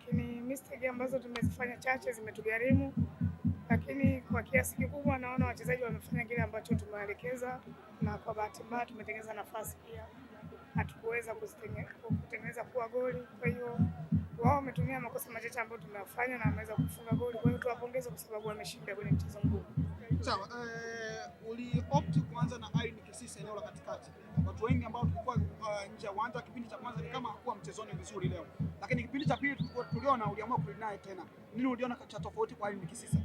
lakini mistake ambazo tumezifanya chache zimetugharimu, lakini kwa kiasi kikubwa naona wachezaji wamefanya kile ambacho tumewaelekeza, na kwa bahati mbaya tumetengeneza nafasi pia hatukuweza kutengeneza kuwa goli. Kwa hiyo wao wametumia makosa machache ambayo tumeyafanya na wameweza kufunga goli. Kwa hiyo tuwapongeze kwa sababu wameshinda kwenye mchezo mgumu. Sawa, uliopt kuanza na Irene Kisisa eneo la katikati. Watu wengi ambao tulikuwa nje ya uwanja kipindi cha kwanza ni kama hakuwa mchezoni vizuri leo, lakini kipindi cha pili tuliona uliamua kurudi naye tena. Nini uliona cha tofauti kwa Irene Kisisa?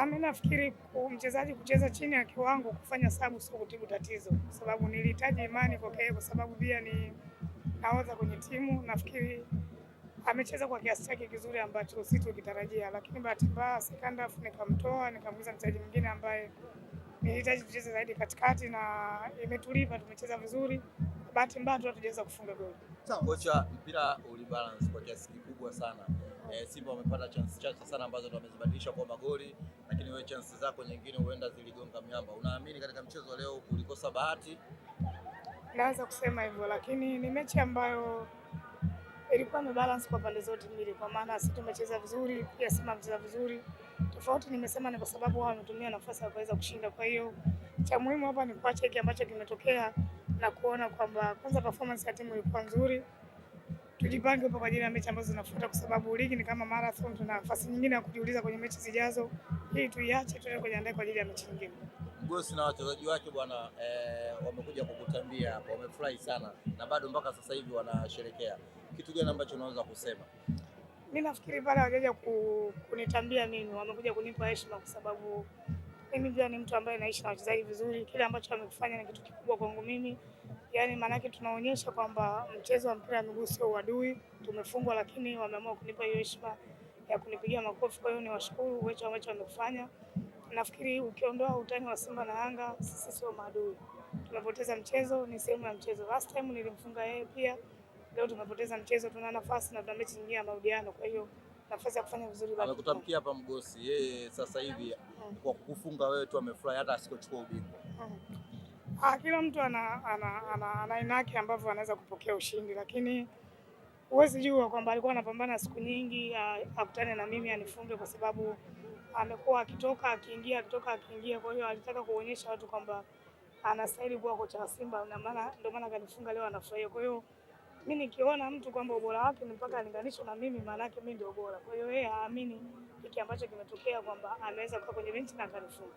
Mimi nafikiri mchezaji kucheza chini ya kiwango, kufanya sabu sio kutibu tatizo, kwa sababu nilihitaji imani kwake, kwa sababu pia ni nahodha kwenye timu. Nafikiri amecheza kwa kiasi chake kizuri ambacho sisi tukitarajia, lakini bahati mbaya second half nikamtoa, nikamuingiza mchezaji mwingine ambaye nilihitaji kucheza zaidi katikati, na imetulipa, tumecheza vizuri. Bahati mbaya tu hatujaweza kufunga goli. Sawa. Kocha, mpira ulibalance kwa kiasi kikubwa sana. Simba wamepata chance chache sana ambazo wamezibadilisha kwa magoli, lakini wewe chance zako nyingine huenda ziligonga miamba. Unaamini katika mchezo leo ulikosa bahati? Naweza kusema hivyo, lakini ni mechi ambayo ilikuwa imebalance kwa pande zote mbili, kwa maana sisi tumecheza vizuri, pia Simba amecheza vizuri. Tofauti nimesema ni kwa sababu wao wametumia nafasi ya kuweza kushinda. Kwa hiyo cha muhimu hapa ni kuacha hiki ambacho kimetokea na kuona kwamba kwanza performance ya timu ilikuwa nzuri. Tujipange hapo kwa ajili ya mechi ambazo zinafuata, kwa sababu ligi ni kama marathon, tuna nafasi nyingine ya kujiuliza kwenye mechi zijazo. Hii tuiache tuende kujiandaa kwa ajili ya mechi nyingine. Mgosi na wachezaji wake bwana, wamekuja kukutambia hapa, wamefurahi sana na bado mpaka sasa hivi wanasherehekea. Kitu gani ambacho unaweza kusema? Mimi nafikiri pale hawajaja kunitambia mimi, wamekuja kunipa heshima, kwa sababu mimi pia ni mtu ambaye naishi na wachezaji vizuri. Kile ambacho wamefanya ni kitu kikubwa kwangu mimi. Yaani maanake tunaonyesha kwamba mchezo wa mpira wa miguu sio uadui. Tumefungwa lakini wameamua kunipa hiyo heshima ya kunipigia makofi. Kwa hiyo ni washukuru wecho ambacho wamefanya. Nafikiri ukiondoa utani wa Simba na Yanga, sisi sio maadui. Tumepoteza mchezo, ni sehemu ya mchezo. Last time nilimfunga yeye pia. Leo tumepoteza mchezo, tuna nafasi na tuna mechi nyingine ya marudiano. Kwa hiyo nafasi ya kufanya vizuri bado. Amekutamkia hapa Mgosi, yeye sasa hivi kwa kukufunga wewe tu amefurahi hata asikochukua ubingwa. Kila mtu ana aina yake ambavyo anaweza kupokea ushindi, lakini huwezi jua kwamba alikuwa anapambana siku nyingi akutane na mimi anifunge, kwa sababu amekuwa akitoka akiingia, akitoka akiingia. Kwa hiyo alitaka kuonyesha watu kwamba anastahili kuwa kocha wa Simba, na maana ndio maana kanifunga leo, anafurahia. Kwa hiyo mimi nikiona mtu kwamba ubora wake ni mpaka alinganishwe na mimi, maana yake mimi ndio bora. Kwa hiyo yeye haamini hiki ambacho kimetokea kwamba anaweza kuwa kwenye benchi na akanifunga.